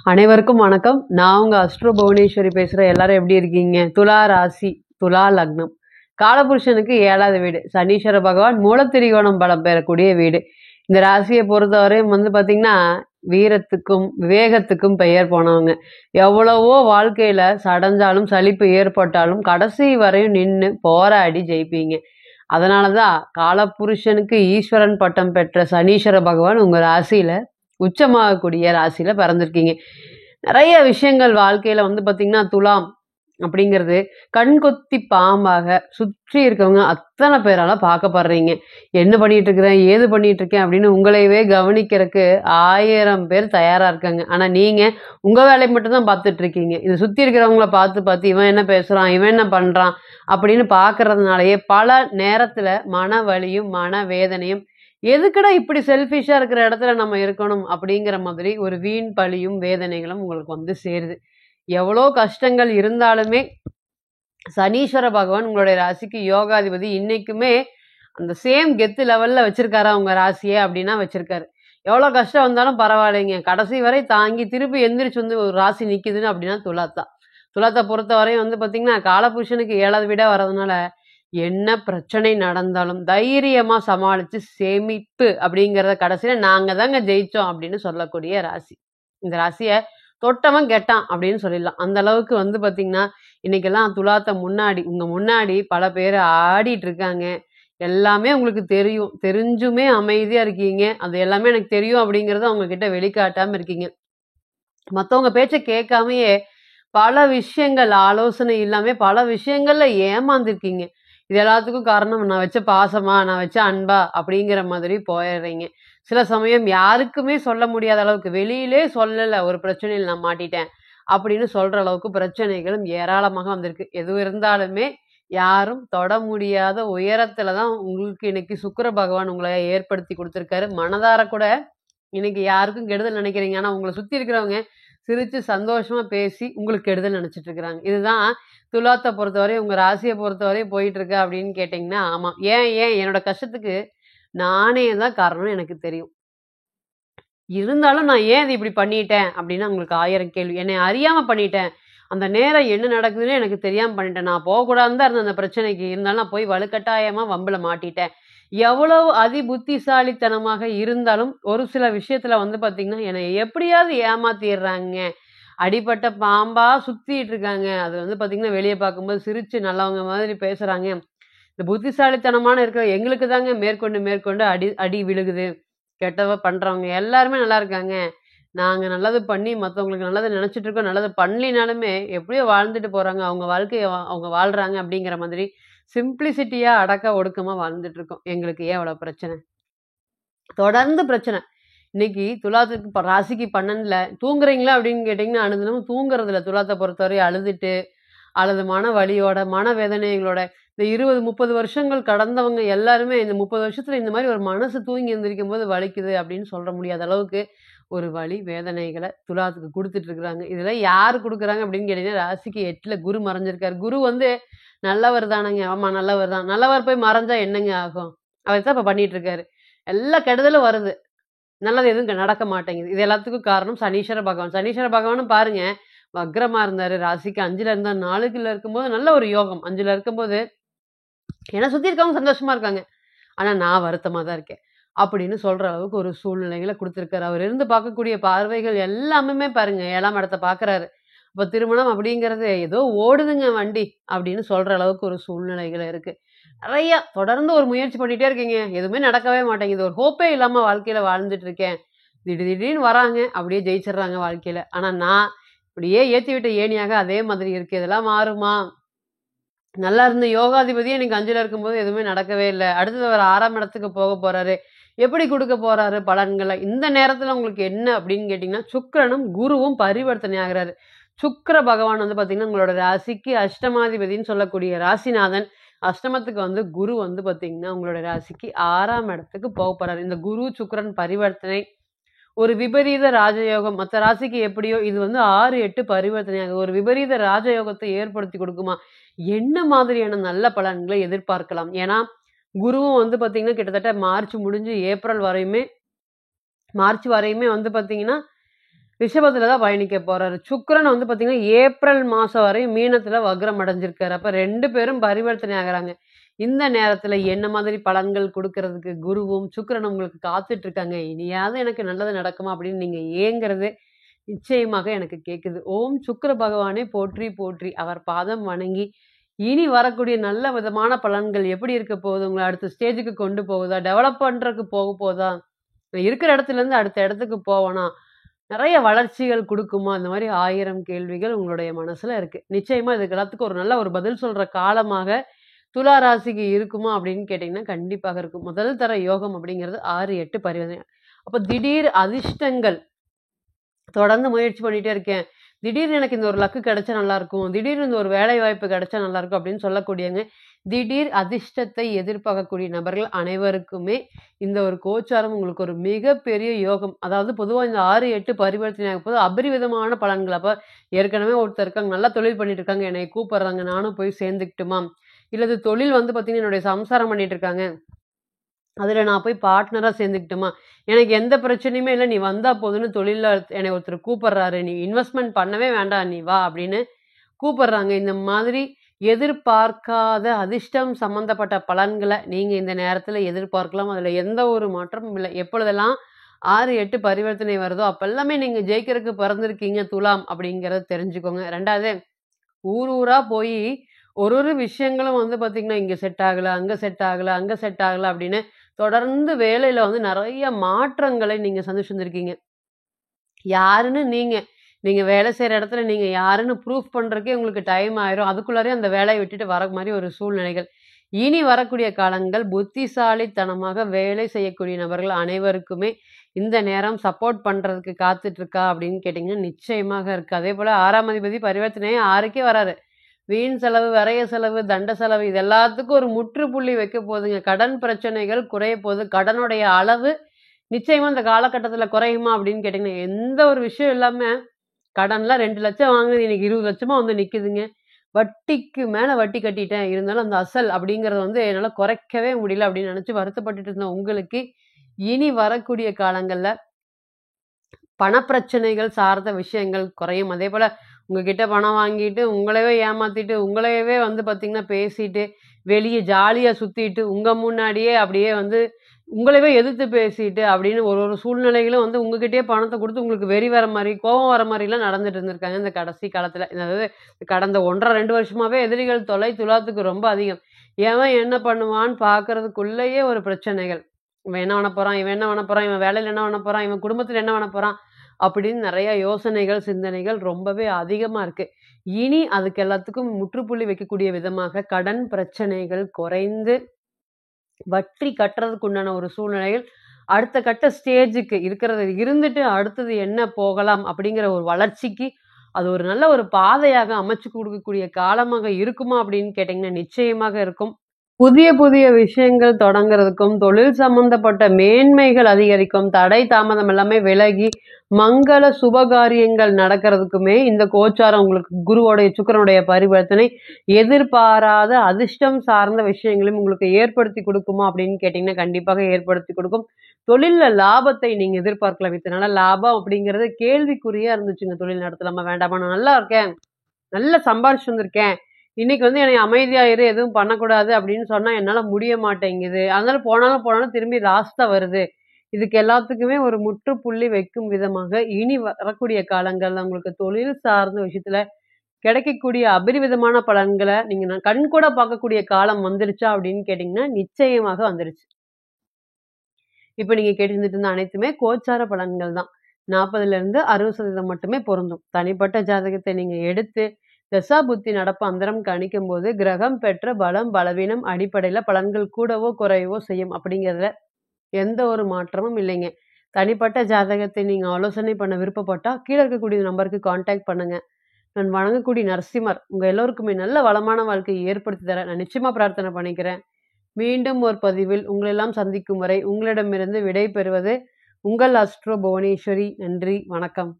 அனைவருக்கும் வணக்கம். நான் உங்க அஸ்ட்ரோ புவனேஸ்வரி பேசுறேன். எல்லாரும் எப்படி இருக்கீங்க? துலா ராசி, துலா லக்னம். காலபுருஷனுக்கு 7வது வீடு. சனீஸ்வர பகவான் மூலத்திரிகோணம் பலம் பெறக்கூடிய வீடு. இந்த ராசியை பொறுத்தவரையும் பார்த்தீங்கன்னா, வீரத்துக்கும் விவேகத்துக்கும் பெயர் போனவங்க. எவ்வளவோ வாழ்க்கையில சடைஞ்சாலும் சலிப்பு ஏற்பட்டாலும் கடைசி வரையும் நின்று போராடி ஜெயிப்பீங்க. அதனால தான் காலபுருஷனுக்கு ஈஸ்வரன் பட்டம் பெற்ற சனீஸ்வர பகவான் உங்க ராசியில உச்சமாகக்கூடிய ராசியில பிறந்திருக்கீங்க. நிறைய விஷயங்கள் வாழ்க்கையில பார்த்தீங்கன்னா, துலாம் அப்படிங்கிறது கண்கொத்தி பாம்பாக சுற்றி இருக்கவங்க அத்தனை பேரால பார்க்கப்படுறீங்க. என்ன பண்ணிட்டு இருக்கிறேன், ஏது பண்ணிட்டு இருக்கேன் அப்படின்னு உங்களையவே கவனிக்கிறதுக்கு 1000 பேர் தயாரா இருக்காங்க. ஆனா நீங்க உங்க வேலையை மட்டும் தான் பார்த்துட்டு இருக்கீங்க. இது சுத்தி இருக்கிறவங்கள பார்த்து பார்த்து இவன் என்ன பேசுறான், இவன் என்ன பண்றான் அப்படின்னு பார்க்கறதுனாலயே பல நேரத்துல மன வலியும் மன வேதனையும், எதுக்குடா இப்படி செல்ஃபிஷா இருக்கிற இடத்துல நம்ம இருக்கணும் அப்படிங்கிற மாதிரி ஒரு வீண் பழியும் வேதனைகளும் உங்களுக்கு சேருது. எவ்வளோ கஷ்டங்கள் இருந்தாலுமே சனீஸ்வர பகவான் உங்களுடைய ராசிக்கு யோகாதிபதி இன்னைக்குமே அந்த சேம் கெத்து லெவல்ல வச்சிருக்காரா உங்க ராசியை அப்படின்னா வச்சிருக்காரு. எவ்வளோ கஷ்டம் வந்தாலும் பரவாயில்லைங்க, கடைசி வரை தாங்கி திருப்பி எந்திரிச்சு ஒரு ராசி நிக்குதுன்னு அப்படின்னா துலாத்தா. துலாத்தை பொறுத்தவரையும் பார்த்தீங்கன்னா, காலபுருஷனுக்கு 7வது வீடா வர்றதுனால என்ன பிரச்சனை நடந்தாலும் தைரியமா சமாளிச்சு சேமிப்பு அப்படிங்கிறத கடைசியில நாங்க தாங்க ஜெயிச்சோம் அப்படின்னு சொல்லக்கூடிய ராசி. இந்த ராசியை தொட்டவன் கெட்டான் அப்படின்னு சொல்லிடலாம். அந்த அளவுக்கு பாத்தீங்கன்னா, இன்னைக்கெல்லாம் துலாத்தை முன்னாடி உங்க முன்னாடி பல பேர் ஆடிட்டு இருக்காங்க. எல்லாமே உங்களுக்கு தெரியும், தெரிஞ்சுமே அமைதியா இருக்கீங்க. அது எல்லாமே எனக்கு தெரியும் அப்படிங்கறத அவங்க கிட்ட வெளிக்காட்டாம இருக்கீங்க. மத்தவங்க பேச்ச கேட்காமயே பல விஷயங்கள் ஆலோசனை இல்லாம பல விஷயங்கள்ல ஏமாந்துருக்கீங்க. இது எல்லாத்துக்கும் காரணம் நான் வச்ச பாசமா, நான் வச்ச அன்பா அப்படிங்கிற மாதிரி போயிடுறீங்க. சில சமயம் யாருக்குமே சொல்ல முடியாத அளவுக்கு, வெளியிலே சொல்லல ஒரு பிரச்சனையில் நான் மாட்டிட்டேன் அப்படின்னு சொல்ற அளவுக்கு பிரச்சனைகளும் ஏராளமாக வந்திருக்கு. எது இருந்தாலுமே யாரும் தொட முடியாத உயரத்துல தான் உங்களுக்கு இன்னைக்கு சுக்கிர பகவான் உங்களை ஏற்படுத்தி கொடுத்திருக்காரு. மனதார கூட இன்னைக்கு யாருக்கும் கெடுதல் நினைக்கிறீங்க. ஆனா உங்களை சுத்தி இருக்கிறவங்க சிரிச்சு சந்தோஷமா பேசி உங்களுக்கு கெடுதல் நினைச்சிட்டு இருக்கிறாங்க. இதுதான் துலாத்தை பொறுத்தவரை உங்க ராசியை பொறுத்தவரை போயிட்டு இருக்கு அப்படின்னு கேட்டீங்கன்னா, ஆமா. ஏன் ஏன் என்னோட கஷ்டத்துக்கு நானே தான் காரணம்னு எனக்கு தெரியும். இருந்தாலும் நான் ஏன் இது இப்படி பண்ணிட்டேன் அப்படின்னு உங்களுக்கு 1000 கேள்வி. என்னை அறியாம பண்ணிட்டேன். அந்த நேரம் என்ன நடக்குதுன்னு எனக்கு தெரியாம பண்ணிட்டேன். நான் போகக்கூடாதுன்னு தான் இருந்தேன் அந்த பிரச்சனைக்கு. இருந்தாலும் நான் போய் வலுக்கட்டாயமா வம்புல மாட்டிட்டேன். எவ்வளவு அதி புத்திசாலித்தனமாக இருந்தாலும் ஒரு சில விஷயத்துல பாத்தீங்கன்னா, என்னை எப்படியாவது ஏமாத்திடுறாங்க. அடிபட்ட பாம்பா சுத்திட்டு இருக்காங்க. அது பாத்தீங்கன்னா, வெளியே பார்க்கும்போது சிரிச்சு நல்லவங்க மாதிரி பேசுறாங்க. இந்த புத்திசாலித்தனமான இருக்கிற எங்களுக்கு தாங்க மேற்கொண்டு மேற்கொண்டு அடி அடி விழுகுது. கெட்டவ பண்றவங்க எல்லாருமே நல்லா இருக்காங்க. நாங்க நல்லது பண்ணி மத்தவங்களுக்கு நல்லது நினைச்சிட்டு இருக்கோம். நல்லது பண்ணலினாலுமே எப்படியோ வாழ்ந்துட்டு போறாங்க. அவங்க வாழ்க்கைய அவங்க வாழ்றாங்க அப்படிங்கிற மாதிரி சிம்பிளிசிட்டியா அடக்க ஒடுக்கமா வாழ்ந்துட்டு இருக்கோம். எங்களுக்கு ஏன் அவ்வளவு பிரச்சனை? தொடர்ந்து பிரச்சனை. இன்னைக்கு துலாத்துக்கு ராசிக்கு 12ல தூங்குறீங்களா அப்படின்னு கேட்டீங்கன்னா, அனுதினமும் தூங்குறதுல துலாத்தை பொறுத்தவரை அழுதுட்டு, அல்லது மன வலியோட, மன வேதனைகளோட இந்த 20, 30 வருஷங்கள் கடந்தவங்க எல்லாருமே இந்த 30 வருஷத்துல இந்த மாதிரி ஒரு மனசு தூங்கி எந்திரிக்கும் போது வலிக்குது அப்படின்னு சொல்ல முடியாத அளவுக்கு ஒரு வலி வேதனைகளை துலாத்துக்கு கொடுத்துட்டு இருக்கிறாங்க. இதெல்லாம் யாரு கொடுக்குறாங்க அப்படின்னு கேட்டீங்கன்னா, ராசிக்கு 8ல குரு மறைஞ்சிருக்காரு. குரு நல்லவர் தானங்க. ஆமா, நல்லவர் தான். நல்லவர் போய் மறைஞ்சா என்னங்க ஆகும்? அவர் தான் இப்ப பண்ணிட்டு இருக்காரு. எல்லா கெடுதலும் வருது. நல்லது எதுவும் நடக்க மாட்டேங்குது. இது எல்லாத்துக்கும் காரணம் சனீஸ்வர பகவான். சனீஸ்வர பகவானும் பாருங்க, வக்ரமா இருந்தாரு. ராசிக்கு 5ல இருந்தா 4க்குள்ள இருக்கும்போது நல்ல ஒரு யோகம். 5ல இருக்கும்போது என்ன சுத்தி இருக்கவங்க சந்தோஷமா இருக்காங்க. ஆனா நான் வருத்தமா தான் இருக்கேன் அப்படின்னு சொல்ற அளவுக்கு ஒரு சூழ்நிலைகளை கொடுத்திருக்காரு. அவர் இருந்து பார்க்கக்கூடிய பார்வைகள் எல்லாமே பாருங்க 7ஆம் இடத்த பார்க்கறாரு. அப்ப திருமணம் அப்படிங்கிறது ஏதோ ஓடுதுங்க வண்டி அப்படின்னு சொல்ற அளவுக்கு ஒரு சூழ்நிலைகள் இருக்கு. நிறைய தொடர்ந்து ஒரு முயற்சி பண்ணிட்டே இருக்கீங்க. எதுவுமே நடக்கவே மாட்டேங்குது. ஒரு ஹோப்பே இல்லாம வாழ்க்கையில வாழ்ந்துட்டு இருக்கேன். திடீர்னு வராங்க. அப்படியே ஜெயிச்சிடுறாங்க வாழ்க்கையில. ஆனா நான் இப்படியே ஏத்தி விட்ட ஏணியாக அதே மாதிரி இருக்கு. இதெல்லாம் மாறுமா? நல்லா இருந்த யோகாதிபதியே இன்னைக்கு 5ல இருக்கும்போது எதுவுமே நடக்கவே இல்ல. அடுத்தது அவர் 6ஆம் இடத்துக்கு போக போறாரு. எப்படி குடுக்க போறாரு பலன்கள? இந்த நேரத்துல உங்களுக்கு என்ன அப்படின்னு கேட்டீங்கன்னா, சுக்கிரனும் குருவும் பரிவர்த்தனை ஆகுறாரு. சுக்கிர பகவான் பாத்தீங்கன்னா, உங்களோட ராசிக்கு அஷ்டமாதிபதின்னு சொல்லக்கூடிய ராசிநாதன். அஷ்டமத்துக்கு குரு பாத்தீங்கன்னா, உங்களோட ராசிக்கு 6ஆம் இடத்துக்கு போக போறாரு. இந்த குரு, சுக்கிரன் பரிவர்த்தனை ஒரு விபரீத ராஜயோகம். மத்த ராசிக்கு எப்படியோ இது 6, 8 பரிவர்த்தனையாக ஒரு விபரீத ராஜயோகத்தை ஏற்படுத்தி கொடுக்குமா? என்ன மாதிரியான நல்ல பலன்களை எதிர்பார்க்கலாம்? ஏன்னா, குருவும் பாத்தீங்கன்னா, கிட்டத்தட்ட மார்ச் முடிஞ்சு ஏப்ரல் வரையுமே மார்ச் வரையுமே பாத்தீங்கன்னா, ரிஷபத்துல தான் பயணிக்க போறாரு. சுக்கிரன் வந்து பார்த்தீங்கன்னா, ஏப்ரல் மாசம் வரையும் மீனத்துல வக்ரம் அடைஞ்சிருக்காரு. அப்ப 2 பேரும் பரிவர்த்தனை ஆகுறாங்க. இந்த நேரத்துல என்ன மாதிரி பலன்கள் குடுக்கறதுக்கு குருவும், சுக்கிரனும் உங்களுக்கு காத்துட்டு இருக்காங்க. இனியாவது எனக்கு நல்லது நடக்குமா? அப்படின்னு நீங்க ஏங்குறது நிச்சயமாக எனக்கு கேட்குது. ஓம் சுக்கிர பகவானே போற்றி போற்றி. அவர் பாதம் வணங்கி, இனி வரக்கூடிய நல்ல விதமான பலன்கள் எப்படி இருக்க போகுது? உங்கள அடுத்த ஸ்டேஜுக்கு கொண்டு போகுதா? டெவலப் பண்றதுக்கு போக போதா? இருக்கிற இடத்துலேருந்து அடுத்த இடத்துக்கு போவனா? நெறைய வளர்ச்சிகள் குடுக்குமா? அந்த மாரி 1000 கேள்விகள் உங்களுடைய மனசுல இருக்கு. நிச்சயமா இதுக்கு எல்லாத்துக்கும் ஒரு நல்ல ஒரு பதில் சொல்ற காலமாக துலா ராசிக்கு இருக்குமா? அப்படின்னு கேட்டீங்கன்னா, கண்டிப்பாக இருக்கும். முதல் தர யோகம் அப்படிங்கிறது 6, 8 பரிவர்த்தனை. அப்ப திடீர் அதிர்ஷ்டங்கள் தொடர்ந்து முயற்சி பண்ணிட்டே இருக்கேன். திடீர்னு எனக்கு இந்த ஒரு லக்கு கிடைச்சா நல்லாயிருக்கும். திடீர்னு இந்த ஒரு வேலை வாய்ப்பு கிடைச்சா நல்லாயிருக்கும் அப்படின்னு சொல்லக்கூடியவங்க, திடீர் அதிர்ஷ்டத்தை எதிர்பார்க்கக்கூடிய நபர்கள் அனைவருக்குமே இந்த ஒரு கோச்சாரம் உங்களுக்கு ஒரு மிகப்பெரிய யோகம். அதாவது பொதுவா இந்த 6, 8 பரிவர்த்தனை ஆகும்போது அபரிவிதமான பலன்கள். அப்ப ஏற்கனவே ஒருத்தர் இருக்காங்க, நல்லா தொழில் பண்ணிட்டு இருக்காங்க, என்னைய கூப்பிடுறாங்க, நானும் போய் சேர்ந்துக்கட்டுமா? இல்ல தொழில் வந்து பார்த்தீங்கன்னா, என்னுடைய சம்சாரம் பண்ணிட்டு இருக்காங்க. அதில நான் போய் பார்ட்னரா சேர்ந்துக்கட்டுமா? எனக்கு எந்த பிரச்சனையுமே இல்ல. நீ வந்தா போதும்ன்னு தொழில்ல என்னைய ஒருத்தர் கூப்பிடுறாரு. நீ இன்வெஸ்ட்மென்ட் பண்ணவே வேண்டாம். நீ வா அப்படின்னு கூப்பிடுறாங்க. இந்த மாதிரி எதிர்பார்க்காத அதிர்ஷ்டம் சம்மந்தப்பட்ட பலன்கள நீங்க இந்த நேரத்தில எதிர்பார்க்கலாம். அதில எந்த ஒரு மாற்றமும் இல்ல. எப்பொழுதெல்லாம் 6, 8 பரிவர்த்தனை வருதோ, அப்ப எல்லாமே நீங்க ஜெயிக்கிறதுக்கு பிறந்திருக்கீங்க துலாம் அப்படிங்கிறத தெரிஞ்சுக்கோங்க. 2வது ஊர் ஊரா போயி ஒரு விஷயங்களும் வந்து பார்த்தீங்கன்னா, இங்க செட் ஆகல, அங்க செட் ஆகல, அங்க செட் ஆகல அப்படின்னு தொடர்ந்து வேலையில வந்து நெறைய மாற்றங்களை நீங்க சந்திச்சு வந்திருக்கீங்க. யாருன்னு நீங்க நீங்க வேலை செய்ற இடத்துல நீங்க யாருன்னு ப்ரூஃப் பண்றதுக்கே உங்களுக்கு டைம் ஆயிரும். அதுக்குள்ளாரயே அந்த வேலைய விட்டுட்டு வர மாரி ஒரு சூழ்நிலைகள். இனி வரக்கூடிய காலங்கள் புத்திசாலித்தனமாக வேலை செய்யக்கூடிய நபர்கள் அனைவருக்குமே இந்த நேரம் சப்போர்ட் பண்றதுக்கு காத்துட்டு இருக்கா அப்படின்னு கேட்டீங்கன்னா, நிச்சயமாக இருக்கு. அதேபோல 6ஆம் அதிபதி பரிவர்த்தனை 6க்கே வராரு. வீண் செலவு, விரய செலவு, தண்ட செலவு இது எல்லாத்துக்கும் ஒரு முற்றுப்புள்ளி வைக்க போதுங்க. கடன் பிரச்சனைகள் குறைய போது. கடனுடைய அளவு நிச்சயமா இந்த காலகட்டத்தில குறையுமா அப்படின்னு கேட்டீங்கன்னா, எந்த ஒரு விஷயம் இல்லாம கடன்லாம் 2,00,000 வாங்குனது இன்னைக்கு 20,00,000 வந்து நிக்குதுங்க. வட்டிக்கு மேல வட்டி கட்டிட்டேன். இருந்தாலும் அந்த அசல் அப்படிங்கிறத வந்து என்னால குறைக்கவே முடியல அப்படின்னு நினைச்சு வருத்தப்பட்டுட்டு இருந்த உங்களுக்கு, இனி வரக்கூடிய காலங்கள்ல பணப்பிரச்சனைகள் சார்ந்த விஷயங்கள் குறையும். அதேபோல உங்ககிட்ட பணம் வாங்கிட்டு, உங்களையே ஏமாத்திட்டு, உங்களையவே வந்து பார்த்தீங்கன்னா பேசிட்டு, வெளிய ஜாலியா சுத்திட்டு, உங்க முன்னாடியே அப்படியே வந்து உங்களவே எதிர்த்து பேசிட்டு அப்படின்னு ஒரு ஒரு சூழ்நிலைகளும் வந்து உங்ககிட்டயே பணத்த குடுத்து உங்களுக்கு வெறி வர மாரி, கோவம் வர மாரிலாம் நடந்துட்டு இருந்திருக்காங்க இந்த கடைசி காலத்துல. அதாவது கடந்த 1 1/2, 2 வருஷமாவே எதிரிகள் தொல்லை துலாத்துக்கு ரொம்ப அதிகம். எவன் என்ன பண்ணுவான்னு பார்க்கறதுக்குள்ளயே ஒரு பிரச்சனைகள். இவன் என்ன பண்ண போறான்? இவன் என்ன பண்ண போறான்? இவன் வேலையில என்ன பண்ண போறான்? இவன் குடும்பத்துல என்ன பண்ண போறான்? அப்படின்னு நெறைய யோசனைகள், சிந்தனைகள் ரொம்பவே அதிகமா இருக்கு. இனி அதுக்கு எல்லாத்துக்கும் முற்றுப்புள்ளி வைக்கக்கூடிய விதமாக கடன் பிரச்சனைகள் குறைந்து, வட்டி கட்டுறதுக்கு உண்டான ஒரு சூழ்நிலைகள் அடுத்த கட்ட ஸ்டேஜுக்கு இருக்கிறது இருந்துட்டு அடுத்தது என்ன போகலாம் அப்படிங்கிற ஒரு வளர்ச்சிக்கு அது ஒரு நல்ல ஒரு பாதையாக அமைச்சு குடுக்கக்கூடிய காலமாக இருக்குமா அப்படின்னு கேட்டீங்கன்னா, நிச்சயமாக இருக்கும். புதிய புதிய விஷயங்கள் தொடங்குறதுக்கும், தொழில் சம்பந்தப்பட்ட மேன்மைகள் அதிகரிக்கும், தடை தாமதம் எல்லாமே விலகி, மங்கள சுபகாரியங்கள் நடக்கிறதுக்குமே இந்த கோச்சாரம் உங்களுக்கு குருவோடைய, சுக்கிரனுடைய பரிவர்த்தனை எதிர்பாராத அதிர்ஷ்டம் சார்ந்த விஷயங்களையும் உங்களுக்கு ஏற்படுத்தி குடுக்குமா அப்படின்னு கேட்டீங்கன்னா, கண்டிப்பாக ஏற்படுத்தி குடுக்கும். தொழில்ல லாபத்தை நீங்க எதிர்பார்க்கலாம். இத்தனால லாபம் அப்படிங்கிறது கேள்விக்குறியா இருந்துச்சுங்க தொழில் நடத்தலாமா வேண்டாமா? நான் நல்லா இருக்கேன். நல்லா சம்பாரிச்சுட்டு வந்திருக்கேன். இன்னைக்கு வந்து என்னைய அமைதியா இரு, எதுவும் பண்ணக்கூடாது அப்படின்னு சொன்னா என்னால முடிய மாட்டேங்குது. அதனால போனாலும் போனாலும் திரும்பி லாஸ் தான் வருது. இதுக்கு எல்லாத்துக்குமே ஒரு முற்றுப்புள்ளி வைக்கும் விதமாக இனி வரக்கூடிய காலங்கள்ல உங்களுக்கு தொழில் சார்ந்த விஷயத்துல கிடைக்கக்கூடிய அபரிவிதமான பலன்கள நீங்க கண்கூட பார்க்கக்கூடிய காலம் வந்துருச்சா அப்படின்னு கேட்டீங்கன்னா, நிச்சயமாக வந்துருச்சு. இப்ப நீங்க கேட்டுருந்துட்டு இருந்த அனைத்துமே கோச்சார பலன்கள் தான். 40லிருந்து 60% மட்டுமே பொருந்தும். தனிப்பட்ட ஜாதகத்தை நீங்க எடுத்து தசா புத்தி நடப்பு அந்தரம் கணிக்கும்போது கிரகம் பெற்ற பலம், பலவீனம் அடிப்படையில பலன்கள் கூடவோ, குறையவோ செய்யும். அப்படிங்கிறதுல எந்த ஒரு மாற்றமும் இல்லைங்க. தனிப்பட்ட ஜாதகத்தை நீங்க ஆலோசனை பண்ண விருப்பப்பட்டா, கீழ இருக்கக்கூடிய நம்பருக்கு கான்டாக்ட் பண்ணுங்க. நான் வணங்கக்கூடிய நரசிம்மர் உங்க எல்லோருக்குமே நல்ல வளமான வாழ்க்கையை ஏற்படுத்தி தர நான் நிச்சயமா பிரார்த்தனை பண்ணிக்கிறேன். மீண்டும் ஒரு பதிவில் உங்களெல்லாம் சந்திக்கும் வரை உங்களிடமிருந்து விடை பெறுவது உங்கள் அஸ்ட்ரோ புவனேஸ்வரி. நன்றி, வணக்கம்.